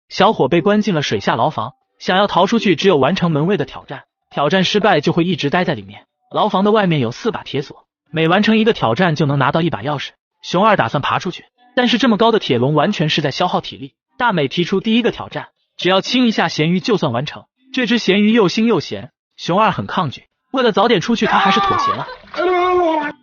小伙被关进了水下牢房，想要逃出去，只有完成门卫的挑战，挑战失败就会一直待在里面。牢房的外面有4把铁锁，每完成一个挑战就能拿到1把钥匙。熊二打算爬出去，但是这么高的铁笼完全是在消耗体力。大美提出第一个挑战，只要亲一下咸鱼就算完成。这只咸鱼又腥又咸，熊二很抗拒，为了早点出去，他还是妥协了。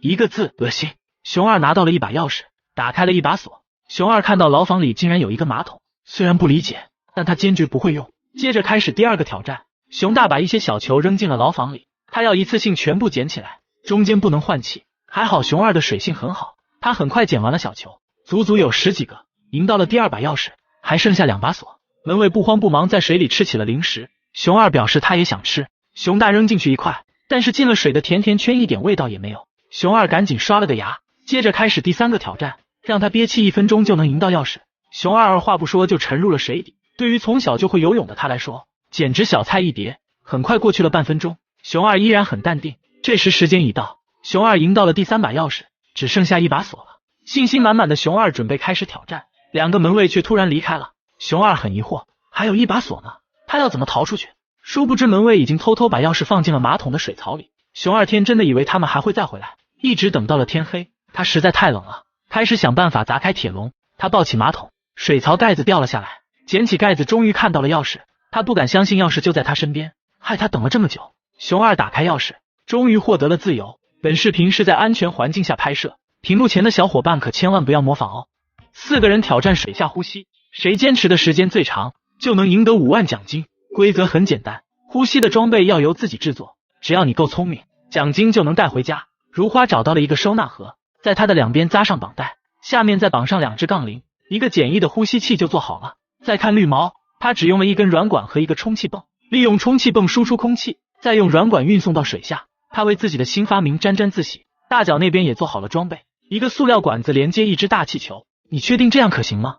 一个字，恶心。熊二拿到了1把钥匙，打开了1把锁。熊二看到牢房里竟然有一个马桶，虽然不理解，但他坚决不会用。接着开始第2个挑战，熊大把一些小球扔进了牢房里，他要一次性全部捡起来，中间不能换气。还好熊二的水性很好，他很快捡完了小球，足足有10几个，赢到了第2把钥匙，还剩下2把锁。门卫不慌不忙在水里吃起了零食，熊二表示他也想吃，熊大扔进去1块，但是进了水的甜甜圈一点味道也没有。熊二赶紧刷了个牙，接着开始第3个挑战，让他憋气1分钟就能赢到钥匙。熊二二话不说就沉入了水底，对于从小就会游泳的他来说，简直小菜一碟。很快过去了半分钟，熊二依然很淡定。这时时间已到，熊二赢到了第3把钥匙，只剩下1把锁了。信心满满的熊二准备开始挑战，2个门卫却突然离开了。熊二很疑惑，还有1把锁呢，他要怎么逃出去？殊不知门卫已经偷偷把钥匙放进了马桶的水槽里。熊二天真的以为他们还会再回来，一直等到了天黑，他实在太冷了，开始想办法砸开铁笼。他抱起马桶，水槽盖子掉了下来，捡起盖子，终于看到了钥匙。他不敢相信钥匙就在他身边，害他等了这么久。熊二打开钥匙，终于获得了自由。本视频是在安全环境下拍摄，屏幕前的小伙伴可千万不要模仿哦。4个人挑战水下呼吸，谁坚持的时间最长，就能赢得5万奖金。规则很简单，呼吸的装备要由自己制作，只要你够聪明，奖金就能带回家。如花找到了一个收纳盒，在它的2边扎上绑带，下面再绑上2只杠铃，一个简易的呼吸器就做好了。再看绿毛，他只用了1根软管和1个充气泵，利用充气泵输出空气，再用软管运送到水下。他为自己的新发明沾沾自喜。大脚那边也做好了装备，一个塑料管子连接1只大气球。你确定这样可行吗？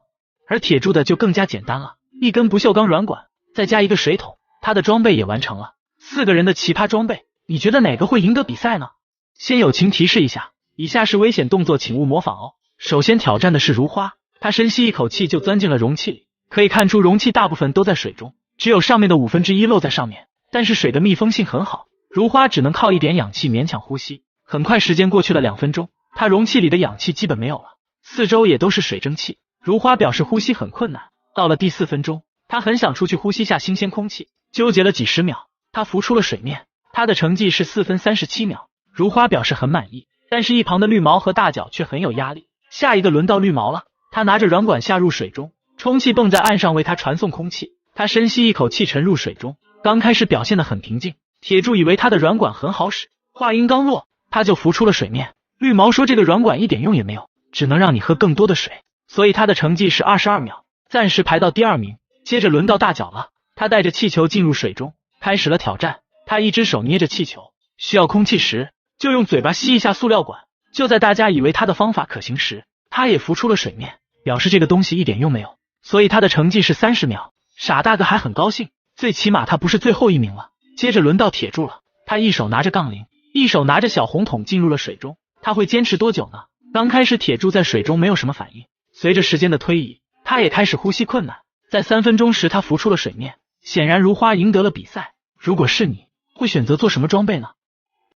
而铁柱的就更加简单了，1根不锈钢软管，再加1个水桶，他的装备也完成了。4个人的奇葩装备，你觉得哪个会赢得比赛呢？先友情提示一下，以下是危险动作，请勿模仿哦。首先挑战的是如花，他深吸一口气就钻进了容器里，可以看出容器大部分都在水中，只有上面的1/5露在上面，但是水的密封性很好，如花只能靠一点氧气勉强呼吸。很快时间过去了2分钟，他容器里的氧气基本没有了，四周也都是水蒸气。如花表示呼吸很困难。到了第4分钟，他很想出去呼吸下新鲜空气，纠结了几十秒，他浮出了水面。他的成绩是4分37秒。如花表示很满意，但是一旁的绿毛和大脚却很有压力。下一个轮到绿毛了，他拿着软管下入水中，充气泵在岸上为他传送空气。他深吸一口气沉入水中，刚开始表现得很平静，铁柱以为他的软管很好使，话音刚落，他就浮出了水面。绿毛说这个软管一点用也没有，只能让你喝更多的水，所以他的成绩是22秒，暂时排到第2名。接着轮到大脚了，他带着气球进入水中，开始了挑战。他一只手捏着气球，需要空气时就用嘴巴吸一下塑料管。就在大家以为他的方法可行时，他也浮出了水面，表示这个东西一点用没有，所以他的成绩是30秒。傻大个还很高兴，最起码他不是最后1名了。接着轮到铁柱了，他一手拿着杠铃，一手拿着小红桶进入了水中。他会坚持多久呢？刚开始铁柱在水中没有什么反应，随着时间的推移，他也开始呼吸困难。在3分钟时他浮出了水面，显然如花赢得了比赛。如果是你，会选择做什么装备呢？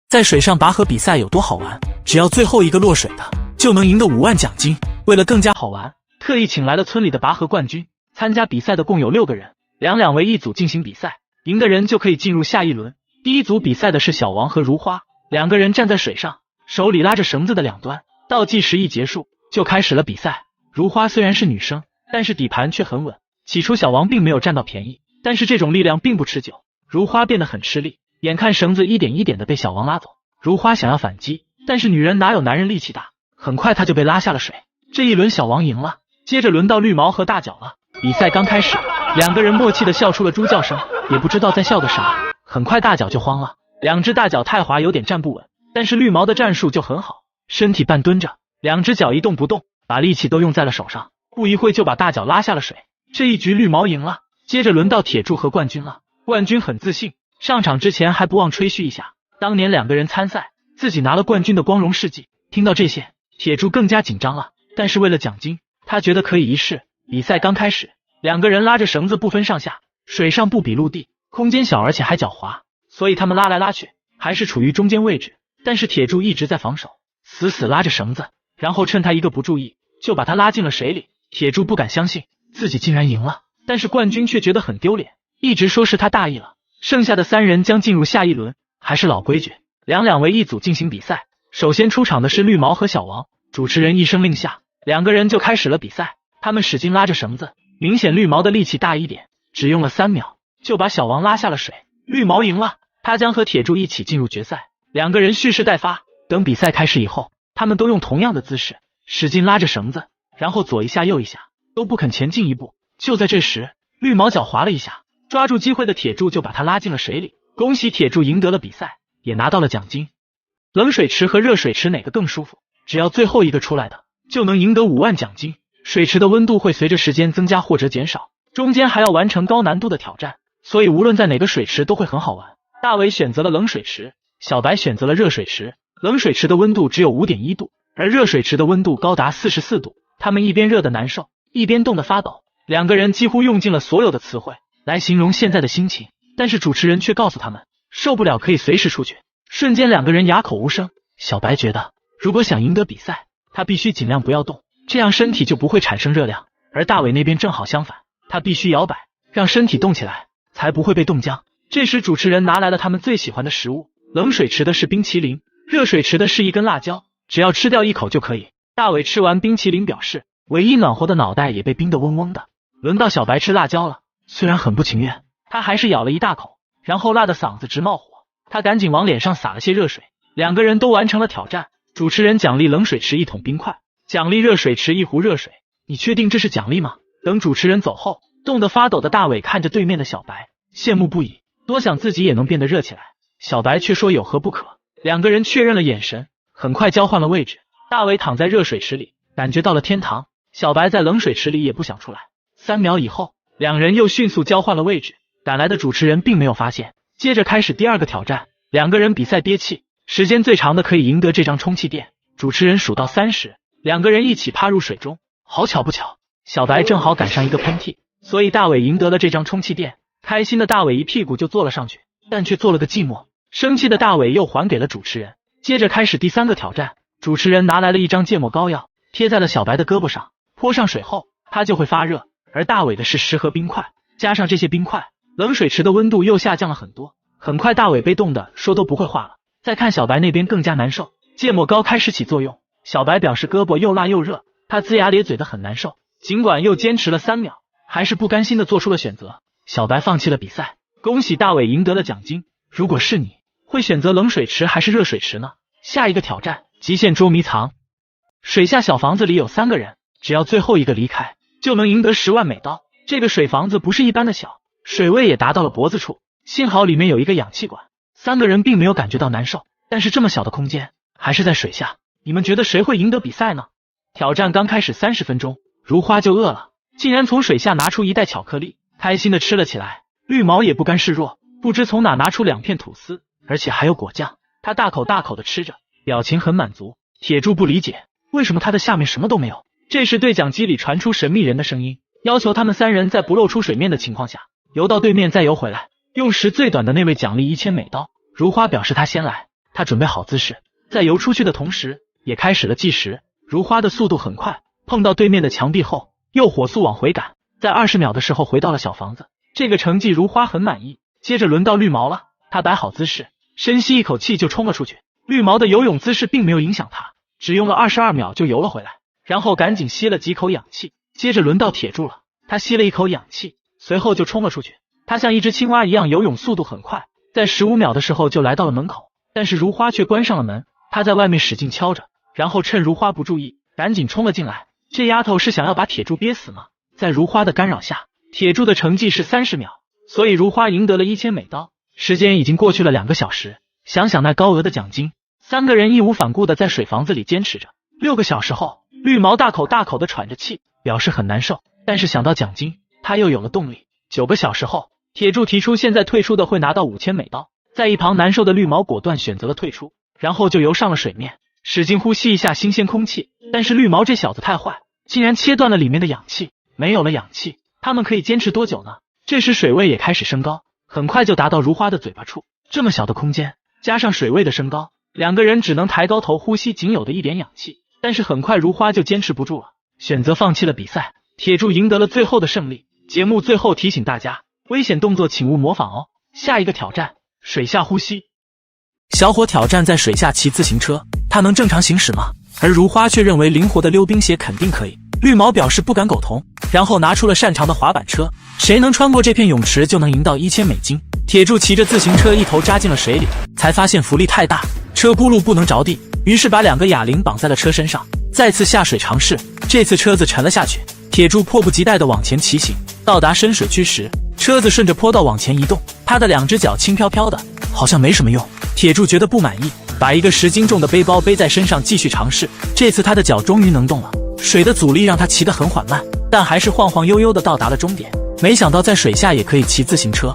在水上拔河比赛有多好玩？只要最后一个落水的就能赢得5万奖金。为了更加好玩，特意请来了村里的拔河冠军。参加比赛的共有6个人，2为一组进行比赛，赢的人就可以进入下一轮。第一组比赛的是小王和如花，2个人站在水上，手里拉着绳子的2端。倒计时一结束，就开始了比赛。如花虽然是女生，但是底盘却很稳。起初小王并没有占到便宜，但是这种力量并不持久，如花变得很吃力。眼看绳子一点一点的被小王拉走，如花想要反击，但是女人哪有男人力气大，很快她就被拉下了水。这一轮小王赢了。接着轮到绿毛和大脚了。比赛刚开始，2个人默契的笑出了猪叫声，也不知道在笑个啥。很快大脚就慌了，2只大脚太滑，有点站不稳，但是绿毛的战术就很好，身体半蹲着，2只脚一动不动，把力气都用在了手上，不一会就把大脚拉下了水。这一局绿毛赢了。接着轮到铁柱和冠军了。冠军很自信，上场之前还不忘吹嘘一下当年2个人参赛自己拿了冠军的光荣事迹。听到这些，铁柱更加紧张了，但是为了奖金，他觉得可以一试。比赛刚开始两个人拉着绳子不分上下，水上不比陆地，空间小而且还狡猾，所以他们拉来拉去还是处于中间位置。但是铁柱一直在防守，死死拉着绳子，然后趁他一个不注意就把他拉进了水里。铁柱不敢相信自己竟然赢了，但是冠军却觉得很丢脸，一直说是他大意了。剩下的3人将进入下一轮，还是老规矩，两为一组进行比赛。首先出场的是绿毛和小王，主持人一声令下，2个人就开始了比赛。他们使劲拉着绳子，明显绿毛的力气大一点，只用了3秒就把小王拉下了水。绿毛赢了，他将和铁柱一起进入决赛。2个人蓄势待发，等比赛开始以后，他们都用同样的姿势使劲拉着绳子，然后左一下右一下，都不肯前进一步。就在这时，绿毛脚滑了一下，抓住机会的铁柱就把他拉进了水里。恭喜铁柱赢得了比赛，也拿到了奖金。冷水池和热水池哪个更舒服？只要最后一个出来的就能赢得5万奖金。水池的温度会随着时间增加或者减少，中间还要完成高难度的挑战，所以无论在哪个水池都会很好玩。大伟选择了冷水池，小白选择了热水池。冷水池的温度只有 5.1 度，而热水池的温度高达44度。他们一边热得难受，一边冻得发抖。2个人几乎用尽了所有的词汇来形容现在的心情，但是主持人却告诉他们，受不了可以随时出去。瞬间2个人哑口无声。小白觉得，如果想赢得比赛，他必须尽量不要动，这样身体就不会产生热量。而大伟那边正好相反，他必须摇摆，让身体动起来，才不会被冻僵。这时主持人拿来了他们最喜欢的食物，冷水池的是冰淇淋，热水池的是一根辣椒，只要吃掉1口就可以。大伟吃完冰淇淋表示，唯一暖和的脑袋也被冰得嗡嗡的。轮到小白吃辣椒了，虽然很不情愿，他还是咬了一大口，然后辣得嗓子直冒火。他赶紧往脸上洒了些热水。2个人都完成了挑战，主持人奖励冷水池1桶冰块，奖励热水池1壶热水。你确定这是奖励吗？等主持人走后，冻得发抖的大伟看着对面的小白，羡慕不已，多想自己也能变得热起来。小白却说有何不可。2个人确认了眼神，很快交换了位置。大伟躺在热水池里，感觉到了天堂，小白在冷水池里也不想出来。3秒以后，2人又迅速交换了位置。赶来的主持人并没有发现，接着开始第2个挑战。2个人比赛憋气，时间最长的可以赢得这张充气垫。主持人数到30，2个人一起趴入水中。好巧不巧，小白正好赶上一个喷嚏，所以大伟赢得了这张充气垫。开心的大伟一屁股就坐了上去，但却做了个寂寞。生气的大伟又还给了主持人。接着开始第3个挑战，主持人拿来了一张芥末膏药，贴在了小白的胳膊上，泼上水后它就会发热。而大伟的是10盒冰块，加上这些冰块，冷水池的温度又下降了很多。很快大伟被冻得说都不会话了。再看小白那边更加难受，芥末膏开始起作用，小白表示胳膊又辣又热，他龇牙咧嘴的很难受。尽管又坚持了3秒，还是不甘心的做出了选择。小白放弃了比赛。恭喜大伟赢得了奖金。如果是你，会选择冷水池还是热水池呢？下一个挑战，极限捉迷藏。水下小房子里有3个人，只要最后一个离开，就能赢得10万美刀。这个水房子不是一般的小，水位也达到了脖子处，幸好里面有一个氧气管。3个人并没有感觉到难受，但是这么小的空间，还是在水下，你们觉得谁会赢得比赛呢？挑战刚开始30分钟，如花就饿了，竟然从水下拿出一袋巧克力，开心的吃了起来。绿毛也不甘示弱，不知从哪拿出2片吐司，而且还有果酱，他大口大口的吃着，表情很满足。铁柱不理解，为什么他的下面什么都没有。这时对讲机里传出神秘人的声音，要求他们3人在不露出水面的情况下，游到对面再游回来，用时最短的那位奖励1000美刀。如花表示他先来，他准备好姿势，在游出去的同时也开始了计时。如花的速度很快，碰到对面的墙壁后又火速往回赶，在20秒的时候回到了小房子。这个成绩如花很满意。接着轮到绿毛了，他摆好姿势，深吸一口气就冲了出去。绿毛的游泳姿势并没有影响他，只用了22秒就游了回来，然后赶紧吸了几口氧气。接着轮到铁柱了，他吸了一口氧气，随后就冲了出去。他像一只青蛙一样游泳，速度很快，在15秒的时候就来到了门口，但是如花却关上了门。他在外面使劲敲着，然后趁如花不注意，赶紧冲了进来。这丫头是想要把铁柱憋死吗？在如花的干扰下，铁柱的成绩是30秒，所以如花赢得了1000美刀。时间已经过去了2个小时，想想那高额的奖金，3个人义无反顾的在水房子里坚持着。6个小时后，绿毛大口大口的喘着气，表示很难受，但是想到奖金，他又有了动力。9个小时后，铁柱提出现在退出的会拿到5000美刀。在一旁难受的绿毛果断选择了退出，然后就游上了水面，使劲呼吸一下新鲜空气。但是绿毛这小子太坏，竟然切断了里面的氧气，没有了氧气，他们可以坚持多久呢？这时水位也开始升高，很快就达到如花的嘴巴处。这么小的空间，加上水位的升高，两个人只能抬高头呼吸仅有的一点氧气。但是很快如花就坚持不住了，选择放弃了比赛。铁柱赢得了最后的胜利。节目最后提醒大家，危险动作请勿模仿哦。下一个挑战，水下呼吸。小伙挑战在水下骑自行车，他能正常行驶吗？而如花却认为灵活的溜冰鞋肯定可以。绿毛表示不敢苟同，然后拿出了擅长的滑板车，谁能穿过这片泳池就能赢到1000美金。铁柱骑着自行车一头扎进了水里，才发现浮力太大，车轱辘不能着地，于是把2个哑铃绑在了车身上，再次下水尝试。这次车子沉了下去，铁柱迫不及待地往前骑行，到达深水区时，车子顺着坡道往前移动，他的2只脚轻飘飘的，好像没什么用。铁柱觉得不满意，把一个10斤重的背包背在身上继续尝试。这次他的脚终于能动了，水的阻力让他骑得很缓慢，但还是晃晃悠悠地到达了终点。没想到在水下也可以骑自行车，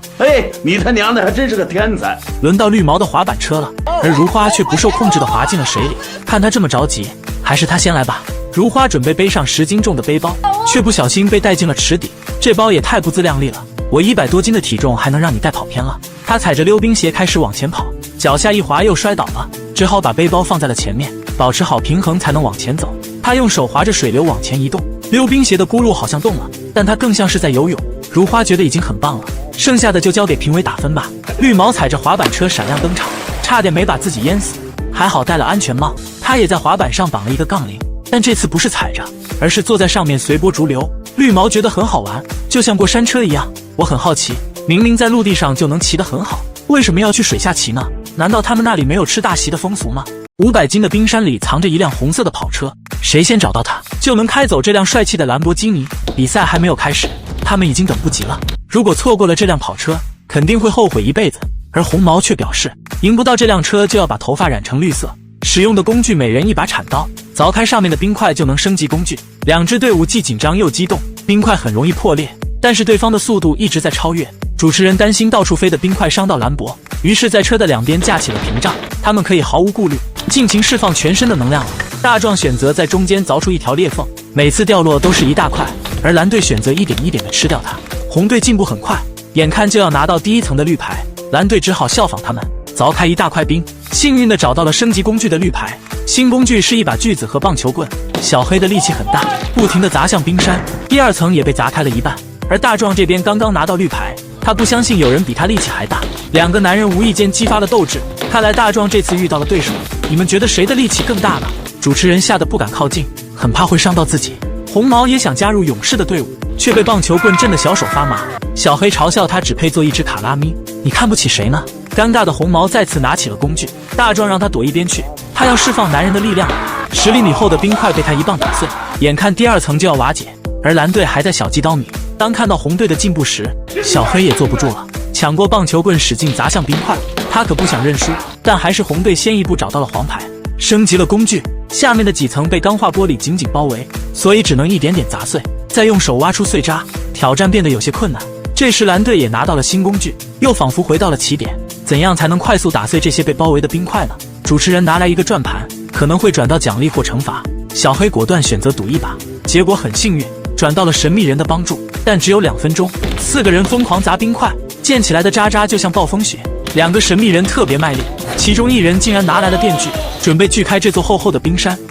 你他娘的还真是个天才！轮到绿毛的滑板车了，而如花却不受控制地滑进了水里。看他这么着急，还是他先来吧。如花准备背上10斤重的背包，却不小心被带进了池底。这包也太不自量力了，我100多斤的体重还能让你带跑偏了？他踩着溜冰鞋开始往前跑，脚下一滑又摔倒了，只好把背包放在了前面，保持好平衡才能往前走。他用手划着水流往前移动，溜冰鞋的轱辘好像动了，但他更像是在游泳。如花觉得已经很棒了，剩下的就交给评委打分吧。绿毛踩着滑板车闪亮登场，差点没把自己淹死，还好戴了安全帽。他也在滑板上绑了一个杠铃，但这次不是踩着，而是坐在上面随波逐流。绿毛觉得很好玩，就像过山车一样。我很好奇，明明在陆地上就能骑得很好，为什么要去水下骑呢？难道他们那里没有吃大席的风俗吗？500斤的冰山里藏着一辆红色的跑车，谁先找到它，就能开走这辆帅气的兰博基尼。比赛还没有开始，他们已经等不及了。如果错过了这辆跑车，肯定会后悔一辈子。而红毛却表示，赢不到这辆车就要把头发染成绿色。使用的工具每人一把铲刀，凿开上面的冰块就能升级工具。2支队伍既紧张又激动，冰块很容易破裂，但是对方的速度一直在超越。主持人担心到处飞的冰块伤到兰博，于是在车的2边架起了屏障，他们可以毫无顾虑尽情释放全身的能量了。大壮选择在中间凿出一条裂缝，每次掉落都是一大块，而蓝队选择一点一点的吃掉它。红队进步很快，眼看就要拿到第1层的绿牌，蓝队只好效仿他们，凿开一大块冰，幸运地找到了升级工具的绿牌。新工具是一把锯子和棒球棍。小黑的力气很大，不停地砸向冰山，第2层也被砸开了一半。而大壮这边刚刚拿到绿牌，他不相信有人比他力气还大。2个男人无意间激发了斗志，看来大壮这次遇到了对手。你们觉得谁的力气更大呢？主持人吓得不敢靠近，很怕会伤到自己。红毛也想加入勇士的队伍，却被棒球棍震得小手发麻。小黑嘲笑他只配做一只卡拉咪，你看不起谁呢？尴尬的红毛再次拿起了工具，大壮让他躲一边去，他要释放男人的力量。10厘米厚的冰块被他一棒打碎，眼看第2层就要瓦解，而蓝队还在小鸡叨米。当看到红队的进步时，小黑也坐不住了，抢过棒球棍使劲砸向冰块。他可不想认输，但还是红队先一步找到了黄牌，升级了工具。下面的几层被钢化玻璃紧紧包围，所以只能一点点砸碎，再用手挖出碎渣。挑战变得有些困难。这时蓝队也拿到了新工具，又仿佛回到了起点。怎样才能快速打碎这些被包围的冰块呢？主持人拿来一个转盘，可能会转到奖励或惩罚。小黑果断选择赌一把，结果很幸运，转到了神秘人的帮助，但只有2分钟。4个人疯狂砸冰块，溅起来的渣渣就像暴风雪。2个神秘人特别卖力，其中1人竟然拿来了电锯，准备锯开这座厚厚的冰山。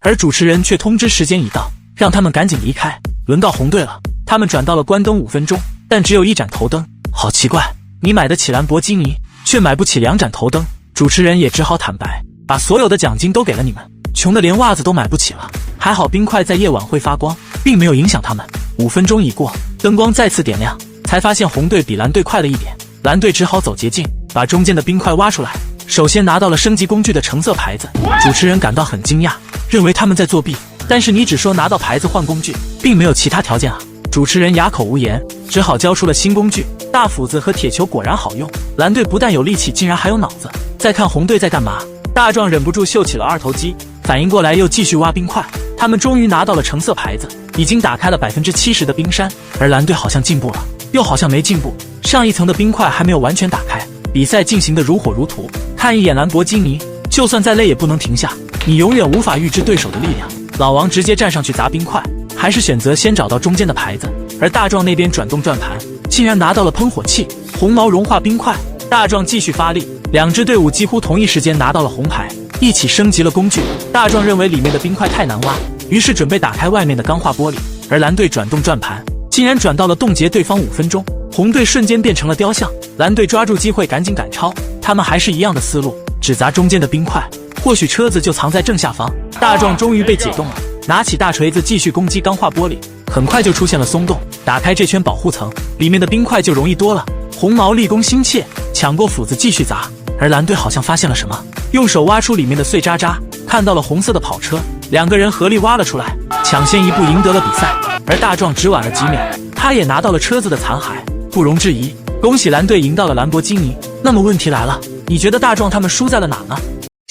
而主持人却通知时间已到，让他们赶紧离开。轮到红队了，他们转到了关灯5分钟，但只有1盏头灯。好奇怪，你买得起兰博基尼，却买不起2盏头灯。主持人也只好坦白，把所有的奖金都给了你们，穷得连袜子都买不起了。还好冰块在夜晚会发光，并没有影响他们。5分钟已过，灯光再次点亮，才发现红队比蓝队快了一点。蓝队只好走捷径，把中间的冰块挖出来。首先拿到了升级工具的橙色牌子，主持人感到很惊讶，认为他们在作弊。但是你只说拿到牌子换工具，并没有其他条件啊。主持人哑口无言，只好交出了新工具。大斧子和铁球果然好用，蓝队不但有力气，竟然还有脑子。再看红队在干嘛，大壮忍不住秀起了2头肌，反应过来又继续挖冰块。他们终于拿到了橙色牌子，已经打开了70%的冰山。而蓝队好像进步了，又好像没进步，上一层的冰块还没有完全打开。比赛进行得如火如荼，看一眼兰博基尼，就算再累也不能停下，你永远无法预知对手的力量。老王直接站上去砸冰块，还是选择先找到中间的牌子，而大壮那边转动转盘，竟然拿到了喷火器。红毛融化冰块，大壮继续发力，两支队伍几乎同一时间拿到了红牌，一起升级了工具。大壮认为里面的冰块太难挖，于是准备打开外面的钢化玻璃，而蓝队转动转盘，竟然转到了冻结对方5分钟。红队瞬间变成了雕像，蓝队抓住机会赶紧赶超，他们还是一样的思路，只砸中间的冰块，或许车子就藏在正下方。大壮终于被解冻了，拿起大锤子继续攻击钢化玻璃，很快就出现了松动，打开这圈保护层，里面的冰块就容易多了。红毛立功心切，抢过斧子继续砸，而蓝队好像发现了什么，用手挖出里面的碎渣渣，看到了红色的跑车，两个人合力挖了出来，抢先一步赢得了比赛。而大壮只晚了几秒，他也拿到了车子的残骸，不容置疑，恭喜蓝队赢到了兰博基尼。那么问题来了，你觉得大壮他们输在了哪呢？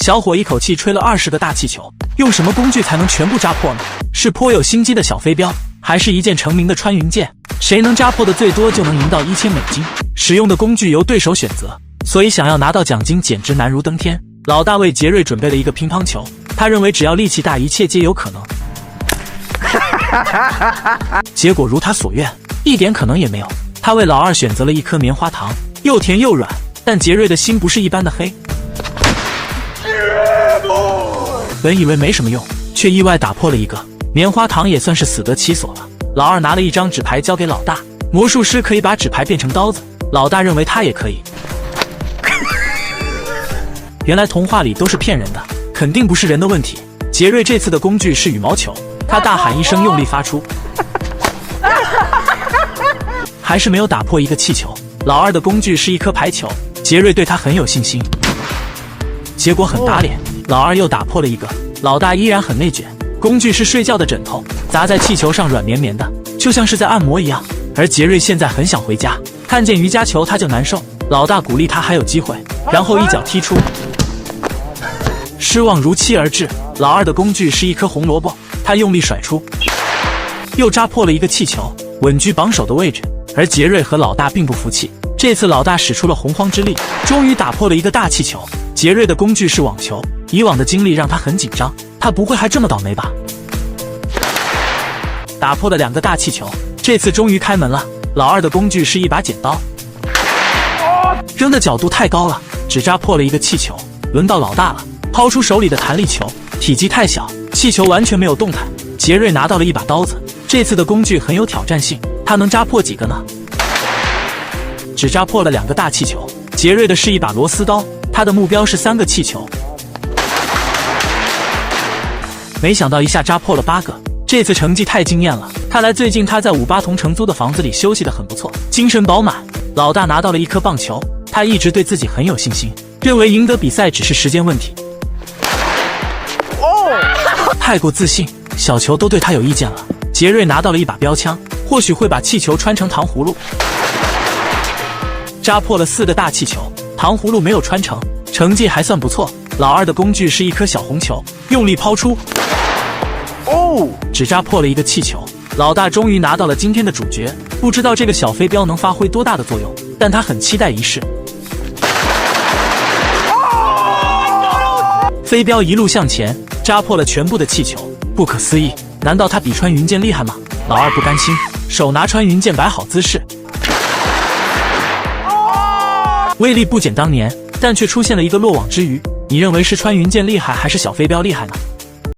小伙一口气吹了20个大气球，用什么工具才能全部扎破呢？是颇有心机的小飞镖，还是一键成名的穿云箭？谁能扎破的最多就能赢到$1000。使用的工具由对手选择，所以想要拿到奖金简直难如登天。老大为杰瑞准备了一个乒乓球，他认为只要力气大，一切皆有可能。结果如他所愿，一点可能也没有。他为老二选择了一颗棉花糖，又甜又软，但杰瑞的心不是一般的黑。本以为没什么用，却意外打破了一个棉花糖，也算是死得其所了。老二拿了一张纸牌交给老大，魔术师可以把纸牌变成刀子，老大认为他也可以。原来童话里都是骗人的，肯定不是人的问题。杰瑞这次的工具是羽毛球，他大喊一声，用力发出，还是没有打破一个气球。老二的工具是一颗排球，杰瑞对他很有信心，结果很打脸，老二又打破了一个。老大依然很内卷，工具是睡觉的枕头，砸在气球上软绵绵的，就像是在按摩一样。而杰瑞现在很想回家，看见瑜伽球他就难受。老大鼓励他还有机会，然后一脚踢出，失望如期而至。老二的工具是一颗红萝卜，他用力甩出，又扎破了一个气球，稳居榜首的位置。而杰瑞和老大并不服气，这次老大使出了洪荒之力，终于打破了一个大气球。杰瑞的工具是网球，以往的经历让他很紧张，他不会还这么倒霉吧？打破了2个大气球，这次终于开门了。老二的工具是一把剪刀，扔的角度太高了，只扎破了一个气球。轮到老大了，抛出手里的弹力球，体积太小，气球完全没有动弹。杰瑞拿到了一把刀子，这次的工具很有挑战性，他能扎破几个呢？只扎破了2个大气球。杰瑞的是一把螺丝刀，他的目标是3个气球，没想到一下扎破了8个，这次成绩太惊艳了。看来最近他在58同城租的房子里休息得很不错，精神饱满。老大拿到了一颗棒球，他一直对自己很有信心，认为赢得比赛只是时间问题。太过自信，小球都对他有意见了。杰瑞拿到了一把标枪，或许会把气球穿成糖葫芦，扎破了4个大气球，糖葫芦没有穿成，成绩还算不错。老二的工具是一颗小红球，用力抛出，只扎破了一个气球。老大终于拿到了今天的主角，不知道这个小飞镖能发挥多大的作用，但他很期待一试。飞镖一路向前，扎破了全部的气球，不可思议，难道他比穿云箭厉害吗？老二不甘心，手拿穿云箭摆好姿势，威力不减当年，但却出现了一个落网之鱼。你认为是穿云箭厉害还是小飞镖厉害呢？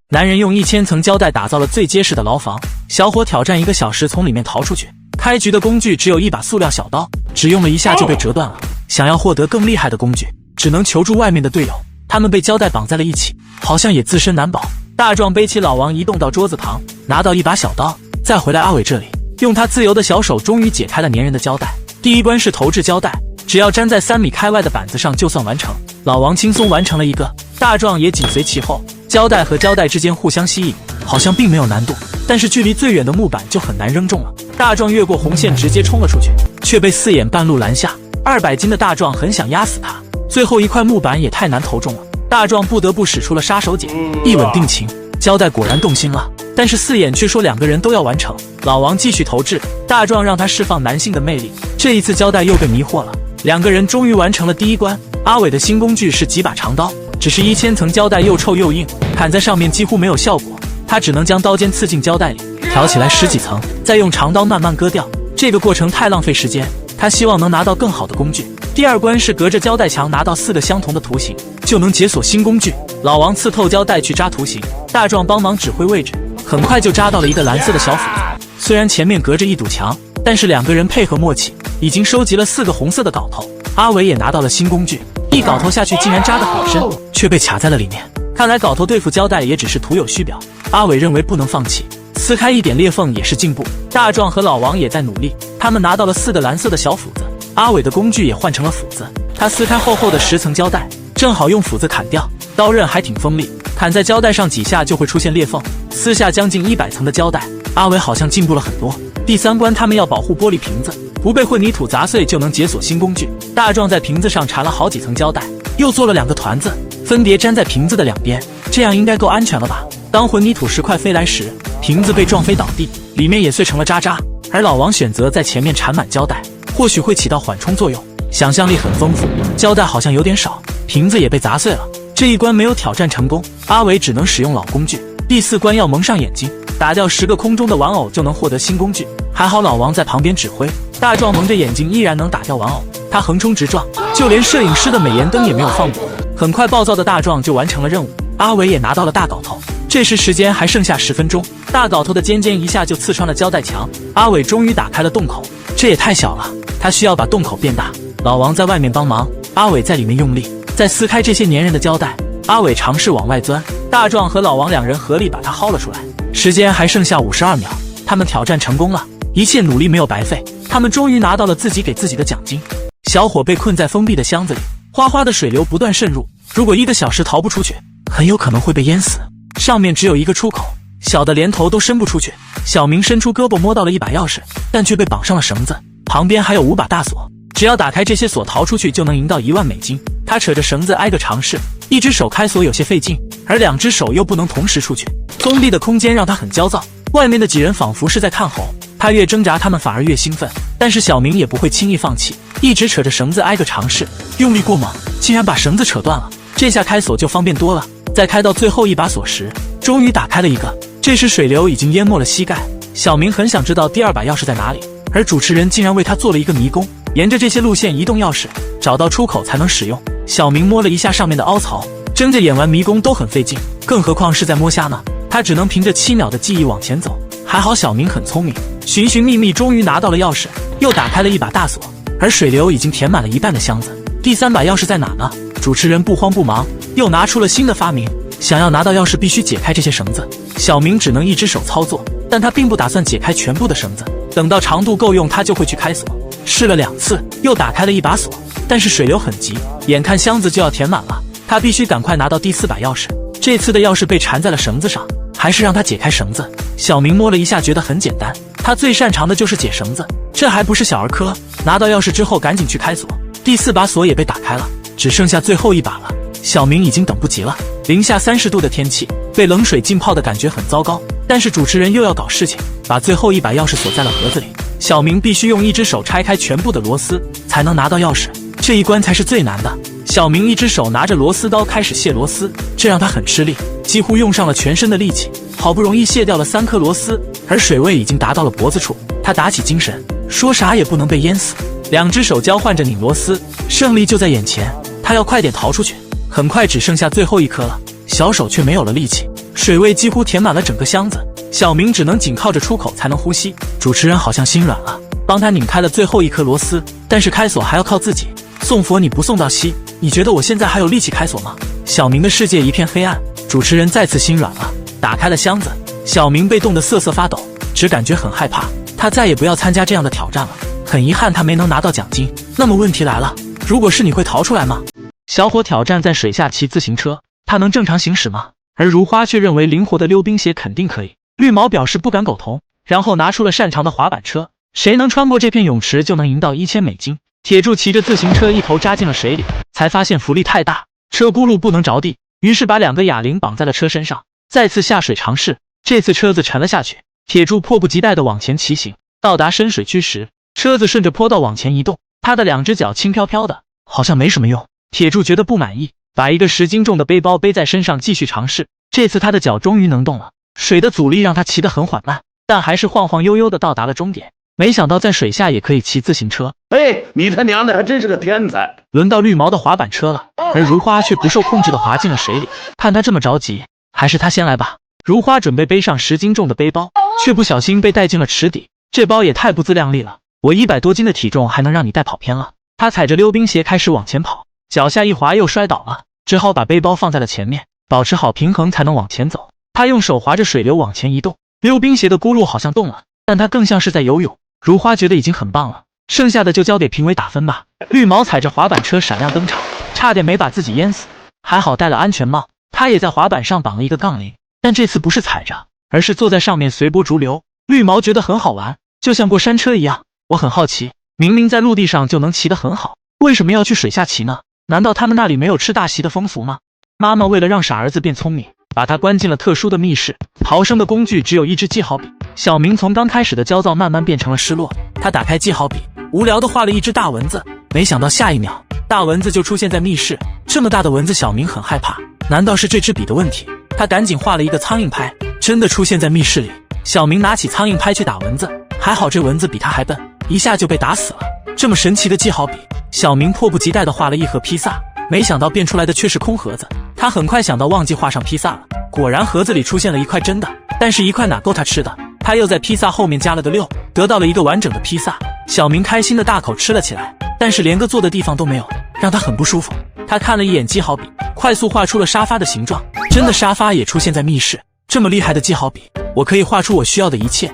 男人用1000层胶带打造了最结实的牢房，小伙挑战1个小时从里面逃出去。开局的工具只有一把塑料小刀，只用了1下就被折断了。想要获得更厉害的工具，只能求助外面的队友，他们被胶带绑在了一起，好像也自身难保。大壮背起老王移动到桌子旁，拿到一把小刀，再回来阿伟这里，用他自由的小手终于解开了粘人的胶带。第一关是投掷胶带，只要粘在3米开外的板子上就算完成。老王轻松完成了一个，大壮也紧随其后。胶带和胶带之间互相吸引，好像并没有难度，但是距离最远的木板就很难扔中了。大壮越过红线直接冲了出去，却被4眼半路拦下。200斤的大壮很想压死他，最后一块木板也太难投中了，大壮不得不使出了杀手锏，一稳定情。胶带果然动心了，但是4眼却说2个人都要完成。老王继续投掷，大壮让他释放男性的魅力。这一次胶带又被迷惑了，2个人终于完成了第一关。阿伟的新工具是几把长刀，只是1000层胶带又臭又硬，砍在上面几乎没有效果。他只能将刀尖刺进胶带里，挑起来10几层，再用长刀慢慢割掉。这个过程太浪费时间，他希望能拿到更好的工具。第2关是隔着胶带墙拿到4个相同的图形，就能解锁新工具。老王刺透胶带去扎图形，大壮帮忙指挥位置，很快就扎到了一个蓝色的小斧子。虽然前面隔着一堵墙，但是2个人配合默契，已经收集了4个红色的镐头。阿伟也拿到了新工具，一镐头下去竟然扎得很深，却被卡在了里面。看来镐头对付胶带也只是徒有虚表。阿伟认为不能放弃，撕开一点裂缝也是进步。大壮和老王也在努力，他们拿到了4个蓝色的小斧子。阿伟的工具也换成了斧子，他撕开厚厚的10层胶带，正好用斧子砍掉，刀刃还挺锋利，砍在胶带上几下就会出现裂缝。撕下将近100层的胶带，阿伟好像进步了很多。第3关他们要保护玻璃瓶子，不被混凝土砸碎就能解锁新工具。大壮在瓶子上缠了好几层胶带，又做了2个团子，分别粘在瓶子的2边，这样应该够安全了吧？当混凝土石块飞来时，瓶子被撞飞倒地，里面也碎成了渣渣。而老王选择在前面缠满胶带，或许会起到缓冲作用。想象力很丰富，胶带好像有点少，瓶子也被砸碎了。这一关没有挑战成功，阿伟只能使用老工具。第4关要蒙上眼睛，打掉10个空中的玩偶就能获得新工具。还好老王在旁边指挥，大壮蒙着眼睛依然能打掉玩偶。他横冲直撞，就连摄影师的美颜灯也没有放过。很快暴躁的大壮就完成了任务，阿伟也拿到了大镐头。这时时间还剩下10分钟，大镐头的尖尖一下就刺穿了胶带墙。阿伟终于打开了洞口，这也太小了，他需要把洞口变大。老王在外面帮忙，阿伟在里面用力，再撕开这些粘人的胶带。阿伟尝试往外钻，大壮和老王2人合力把他薅了出来。时间还剩下52秒，他们挑战成功了，一切努力没有白费，他们终于拿到了自己给自己的奖金。小伙被困在封闭的箱子里，哗哗的水流不断渗入，如果1个小时逃不出去，很有可能会被淹死。上面只有一个出口，小的连头都伸不出去。小明伸出胳膊摸到了一把钥匙，但却被绑上了绳子，旁边还有5把大锁，只要打开这些锁逃出去就能赢到1万美金。他扯着绳子挨个尝试，一只手开锁有些费劲，而2只手又不能同时出去。封闭的空间让他很焦躁，外面的几人仿佛是在看猴，他越挣扎他们反而越兴奋。但是小明也不会轻易放弃，一直扯着绳子挨个尝试，用力过猛，竟然把绳子扯断了。这下开锁就方便多了。在开到最后1把锁时，终于打开了一个，这时水流已经淹没了膝盖。小明很想知道第2把钥匙在哪里，而主持人竟然为他做了一个迷宫，沿着这些路线移动钥匙，找到出口才能使用。小明摸了一下上面的凹槽，睁着眼玩迷宫都很费劲，更何况是在摸虾呢？他只能凭着7秒的记忆往前走。还好小明很聪明，寻寻觅觅终于拿到了钥匙，又打开了1把大锁，而水流已经填满了1半的箱子。第3把钥匙在哪呢？主持人不慌不忙，又拿出了新的发明，想要拿到钥匙必须解开这些绳子。小明只能1只手操作，但他并不打算解开全部的绳子，等到长度够用他就会去开锁。试了2次，又打开了1把锁，但是水流很急，眼看箱子就要填满了，他必须赶快拿到第4把钥匙。这次的钥匙被缠在了绳子上，还是让他解开绳子。小明摸了一下觉得很简单，他最擅长的就是解绳子，这还不是小儿科。拿到钥匙之后赶紧去开锁，第4把锁也被打开了，只剩下最后1把了。小明已经等不及了，零下30度的天气，被冷水浸泡的感觉很糟糕，但是主持人又要搞事情，把最后1把钥匙锁在了盒子里。小明必须用1只手拆开全部的螺丝才能拿到钥匙，这一关才是最难的。小明1只手拿着螺丝刀开始卸螺丝，这让他很吃力，几乎用上了全身的力气，好不容易卸掉了3颗螺丝，而水位已经达到了脖子处。他打起精神，说啥也不能被淹死。2只手交换着拧螺丝，胜利就在眼前，他要快点逃出去。很快只剩下最后1颗了，小手却没有了力气，水位几乎填满了整个箱子。小明只能紧靠着出口才能呼吸。主持人好像心软了，帮他拧开了最后1颗螺丝，但是开锁还要靠自己。送佛你不送到西，你觉得我现在还有力气开锁吗？小明的世界一片黑暗，主持人再次心软了，打开了箱子。小明被冻得瑟瑟发抖，只感觉很害怕，他再也不要参加这样的挑战了。很遗憾他没能拿到奖金。那么问题来了，如果是你会逃出来吗？小伙挑战在水下骑自行车，他能正常行驶吗？而如花却认为灵活的溜冰鞋肯定可以。绿毛表示不敢苟同，然后拿出了擅长的滑板车，谁能穿过这片泳池就能赢到1000美金。铁柱骑着自行车一头扎进了水里，才发现浮力太大，车轱辘不能着地，于是把2个哑铃绑在了车身上，再次下水尝试。这次车子沉了下去，铁柱迫不及待地往前骑行，到达深水区时，车子顺着坡道往前移动，他的2只脚轻飘飘的，好像没什么用。铁柱觉得不满意，把一个10斤重的背包背在身上继续尝试。这次他的脚终于能动了，水的阻力让他骑得很缓慢，但还是晃晃悠悠的到达了终点。没想到在水下也可以骑自行车。哎，你他娘的还真是个天才！轮到绿毛的滑板车了，而如花却不受控制的滑进了水里。看他这么着急，还是他先来吧。如花准备背上10斤重的背包，却不小心被带进了池底。这包也太不自量力了，我100多斤的体重还能让你带跑偏了？他踩着溜冰鞋开始往前跑，脚下一滑又摔倒了，只好把背包放在了前面，保持好平衡才能往前走。他用手划着水流往前移动，溜冰鞋的轱辘好像动了，但他更像是在游泳。如花觉得已经很棒了，剩下的就交给评委打分吧。绿毛踩着滑板车闪亮登场，差点没把自己淹死，还好戴了安全帽。他也在滑板上绑了一个杠铃，但这次不是踩着，而是坐在上面随波逐流。绿毛觉得很好玩，就像过山车一样。我很好奇，明明在陆地上就能骑得很好，为什么要去水下骑呢？难道他们那里没有吃大席的风俗吗？妈妈为了让傻儿子变聪明，把他关进了特殊的密室，逃生的工具只有一支记号笔。小明从刚开始的焦躁慢慢变成了失落，他打开记号笔，无聊地画了一只大蚊子，没想到下一秒，大蚊子就出现在密室。这么大的蚊子，小明很害怕，难道是这支笔的问题？他赶紧画了一个苍蝇拍，真的出现在密室里。小明拿起苍蝇拍去打蚊子，还好这蚊子比他还笨，一下就被打死了。这么神奇的记号笔，小明迫不及待地画了一盒披萨，没想到变出来的却是空盒子。他很快想到忘记画上披萨了，果然盒子里出现了一块真的，但是一块哪够他吃的？他又在披萨后面加了个6，得到了一个完整的披萨。小明开心的大口吃了起来，但是连个坐的地方都没有，让他很不舒服。他看了一眼记号笔，快速画出了沙发的形状，真的沙发也出现在密室。这么厉害的记号笔，我可以画出我需要的一切。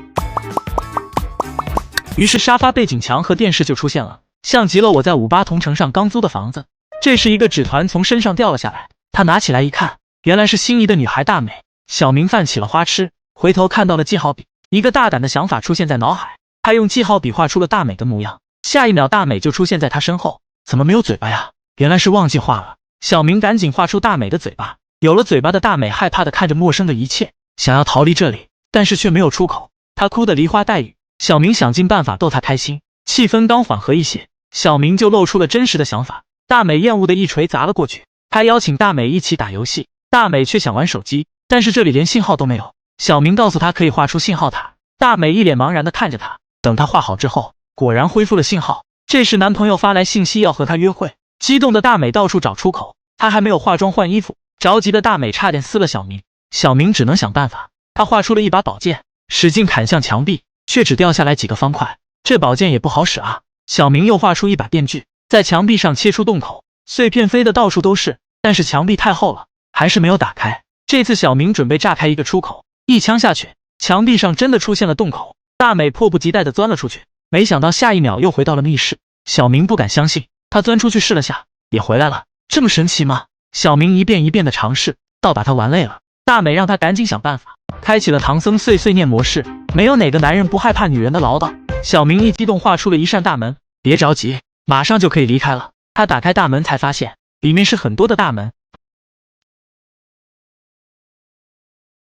于是沙发背景墙和电视就出现了，像极了我在58同城上刚租的房子。这是一个纸团从身上掉了下来，他拿起来一看，原来是心仪的女孩大美。小明泛起了花痴，回头看到了记号笔，一个大胆的想法出现在脑海，他用记号笔画出了大美的模样。下一秒大美就出现在他身后，怎么没有嘴巴呀？原来是忘记画了。小明赶紧画出大美的嘴巴，有了嘴巴的大美害怕的看着陌生的一切，想要逃离这里，但是却没有出口，她哭得梨花带雨。小明想尽办法逗她开心，气氛刚缓和一些，小明就露出了真实的想法。大美厌恶的一锤砸了过去，他邀请大美一起打游戏，大美却想玩手机，但是这里连信号都没有。小明告诉她可以画出信号塔，大美一脸茫然的看着他，等他画好之后，果然恢复了信号。这时男朋友发来信息要和她约会，激动的大美到处找出口，她还没有化妆换衣服，着急的大美差点撕了小明。小明只能想办法，他画出了一把宝剑，使劲砍向墙壁，却只掉下来几个方块，这宝剑也不好使啊。小明又画出一把电锯，在墙壁上切出洞口，碎片飞得到处都是，但是墙壁太厚了，还是没有打开。这次小明准备炸开一个出口，一枪下去，墙壁上真的出现了洞口，大美迫不及待地钻了出去，没想到下一秒又回到了密室。小明不敢相信，他钻出去试了下，也回来了，这么神奇吗？小明一遍一遍地尝试，到把他玩累了。大美让他赶紧想办法，开启了唐僧碎碎念模式，没有哪个男人不害怕女人的唠叨。小明一激动画出了一扇大门，别着急，马上就可以离开了。他打开大门才发现里面是很多的大门。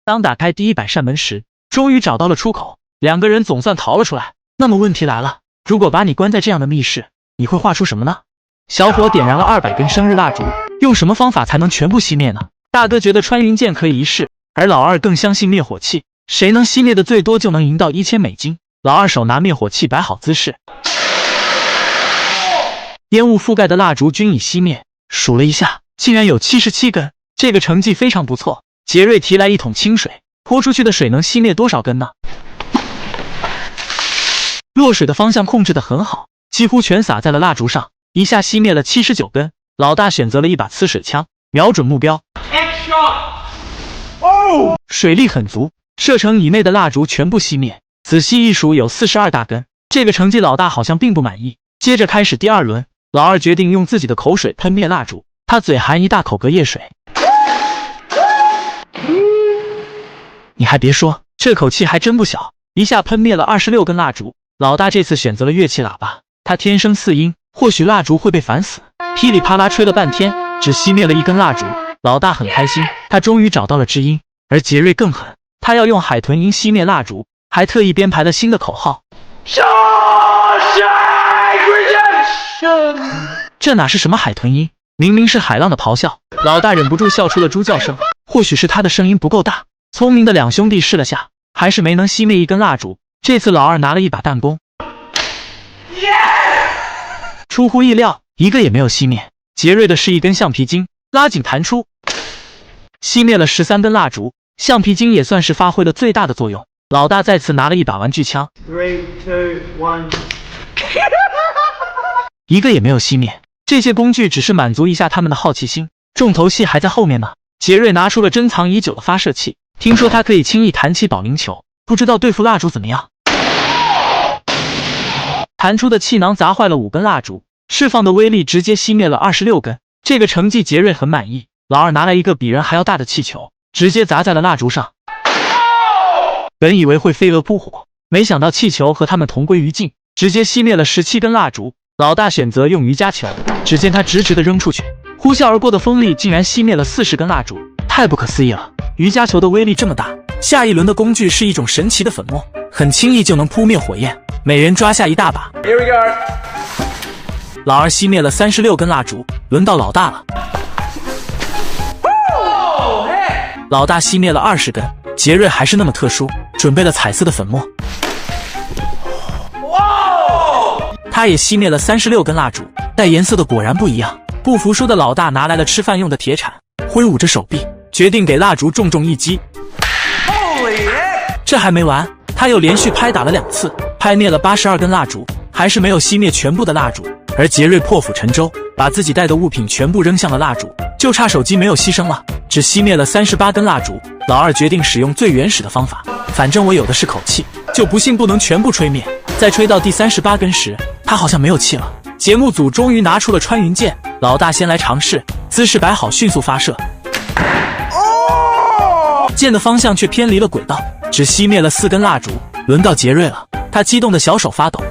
当打开第100扇门时，终于找到了出口，两个人总算逃了出来。那么问题来了，如果把你关在这样的密室，你会画出什么呢？小伙点燃了200根生日蜡烛，用什么方法才能全部熄灭呢？大哥觉得穿云箭可以一试，而老二更相信灭火器，谁能熄灭的最多就能赢到1000美金。老二手拿灭火器摆好姿势，烟雾覆盖的蜡烛均已熄灭，数了一下，竟然有77根，这个成绩非常不错。杰瑞提来一桶清水，泼出去的水能熄灭多少根呢？落水的方向控制得很好，几乎全洒在了蜡烛上，一下熄灭了79根。老大选择了一把呲水枪，瞄准目标，水力很足，射程以内的蜡烛全部熄灭。仔细一数，有42大根，这个成绩老大好像并不满意。接着开始第2轮，老二决定用自己的口水喷灭蜡烛，他嘴含一大口隔夜水。你还别说，这口气还真不小，一下喷灭了26根蜡烛。老大这次选择了乐器喇叭，他天生4音，或许蜡烛会被烦死。噼里啪啦吹了半天，只熄灭了1根蜡烛。老大很开心，他终于找到了知音。而杰瑞更狠，他要用海豚音熄灭蜡烛，还特意编排了新的口号。这哪是什么海豚音，明明是海浪的咆哮，老大忍不住笑出了猪叫声。或许是他的声音不够大，聪明的两兄弟试了下，还是没能熄灭一根蜡烛。这次老二拿了一把弹弓，出乎意料，一个也没有熄灭。杰瑞的是一根橡皮筋，拉紧弹出，熄灭了13根蜡烛。橡皮筋也算是发挥了最大的作用。老大再次拿了一把玩具枪，3、2、1，一个也没有熄灭。这些工具只是满足一下他们的好奇心，重头戏还在后面呢。杰瑞拿出了珍藏已久的发射器，听说他可以轻易弹起保龄球，不知道对付蜡烛怎么样。弹出的气囊砸坏了5根蜡烛，释放的威力直接熄灭了26根。这个成绩杰瑞很满意。老二拿来一个比人还要大的气球，直接砸在了蜡烛上。本以为会飞蛾扑火，没想到气球和他们同归于尽，直接熄灭了17根蜡烛。老大选择用瑜伽球，只见他直直的扔出去，呼啸而过的风力竟然熄灭了40根蜡烛，太不可思议了！瑜伽球的威力这么大。下一轮的工具是一种神奇的粉末，很轻易就能扑灭火焰，每人抓下一大把。Here we go. 老二熄灭了36根蜡烛，轮到老大了。老大熄灭了20根，杰瑞还是那么特殊，准备了彩色的粉末。他也熄灭了36根蜡烛，带颜色的果然不一样。不服输的老大拿来了吃饭用的铁铲，挥舞着手臂，决定给蜡烛重重一击。这还没完，他又连续拍打了2次，拍灭了82根蜡烛，还是没有熄灭全部的蜡烛。而杰瑞破釜沉舟，把自己带的物品全部扔向了蜡烛，就差手机没有牺牲了，只熄灭了38根蜡烛。老二决定使用最原始的方法，反正我有的是口气，就不信不能全部吹灭。在吹到第38根时，他好像没有气了。节目组终于拿出了穿云箭，老大先来尝试，姿势摆好，迅速发射。箭的方向却偏离了轨道，只熄灭了4根蜡烛。轮到杰瑞了，他激动的小手发抖。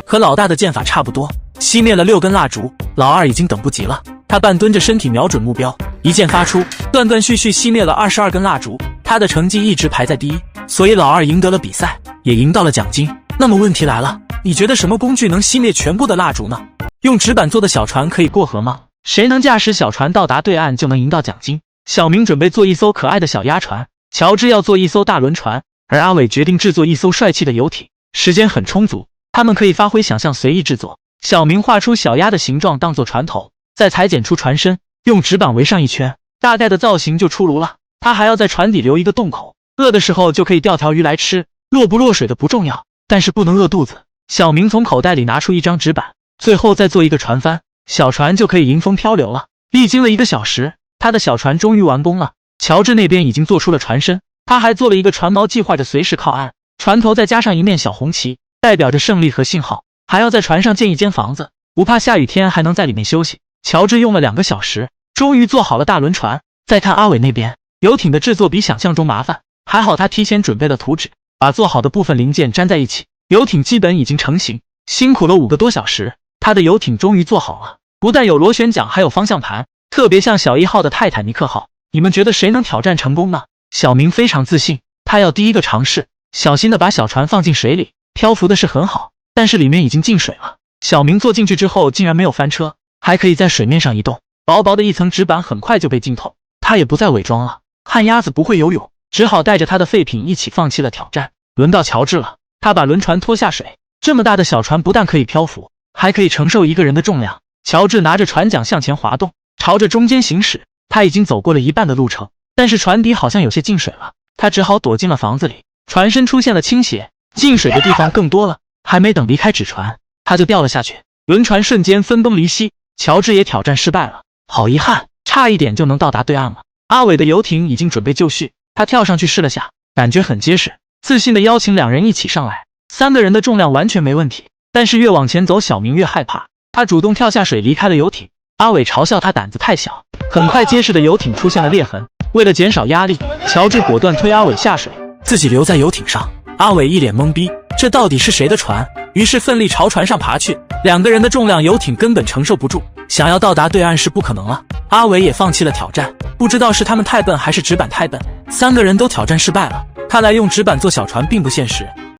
和老大的箭法差不多，熄灭了6根蜡烛。老二已经等不及了，他半蹲着身体瞄准目标，一箭发出，断断续续熄灭了22根蜡烛。他的成绩一直排在第1，所以老二赢得了比赛，也赢到了奖金。那么问题来了，你觉得什么工具能熄灭全部的蜡烛呢？用纸板做的小船可以过河吗？谁能驾驶小船到达对岸就能赢到奖金。小明准备做一艘可爱的小鸭船，乔治要做一艘大轮船，而阿伟决定制作一艘帅气的游艇。时间很充足，他们可以发挥想象，随意制作。小明画出小鸭的形状当做船头，再裁剪出船身，用纸板围上一圈，大概的造型就出炉了。他还要在船底留一个洞口，饿的时候就可以钓条鱼来吃。落不落水的不重要，但是不能饿肚子。小明从口袋里拿出一张纸板，最后再做一个船帆，小船就可以迎风漂流了。历经了1个小时，他的小船终于完工了。乔治那边已经做出了船身，他还做了一个船锚，计划着随时靠岸。船头再加上一面小红旗，代表着胜利和信号。还要在船上建一间房子，不怕下雨天，还能在里面休息。乔治用了2个小时，终于做好了大轮船。再看阿伟那边，游艇的制作比想象中麻烦，还好他提前准备了图纸，把做好的部分零件粘在一起，游艇基本已经成型。辛苦了5个多小时，他的游艇终于做好了，不但有螺旋桨，还有方向盘，特别像小1号的泰坦尼克号。你们觉得谁能挑战成功呢？小明非常自信，他要第一个尝试，小心的把小船放进水里，漂浮的是很好，但是里面已经进水了。小明坐进去之后竟然没有翻车，还可以在水面上移动。薄薄的一层纸板很快就被浸透，他也不再伪装了。旱鸭子不会游泳，只好带着他的废品一起放弃了挑战。轮到乔治了，他把轮船拖下水，这么大的小船不但可以漂浮，还可以承受1个人的重量。乔治拿着船桨向前滑动，朝着中间行驶。他已经走过了一半的路程，但是船底好像有些进水了，他只好躲进了房子里。船身出现了倾斜，进水的地方更多了，还没等离开纸船，他就掉了下去，轮船瞬间分崩离析。乔治也挑战失败了，好遗憾，差一点就能到达对岸了。阿伟的游艇已经准备就绪，他跳上去试了下，感觉很结实，自信地邀请2人一起上来。3个人的重量完全没问题，但是越往前走，小明越害怕，他主动跳下水离开了游艇。阿伟嘲笑他胆子太小，很快结实的游艇出现了裂痕。为了减少压力，乔治果断推阿伟下水，自己留在游艇上。阿伟一脸懵逼，这到底是谁的船？于是奋力朝船上爬去。2个人的重量，游艇根本承受不住，想要到达对岸是不可能了。阿伟也放弃了挑战，不知道是他们太笨还是纸板太笨，3个人都挑战失败了。看来用纸板做小船并不现实。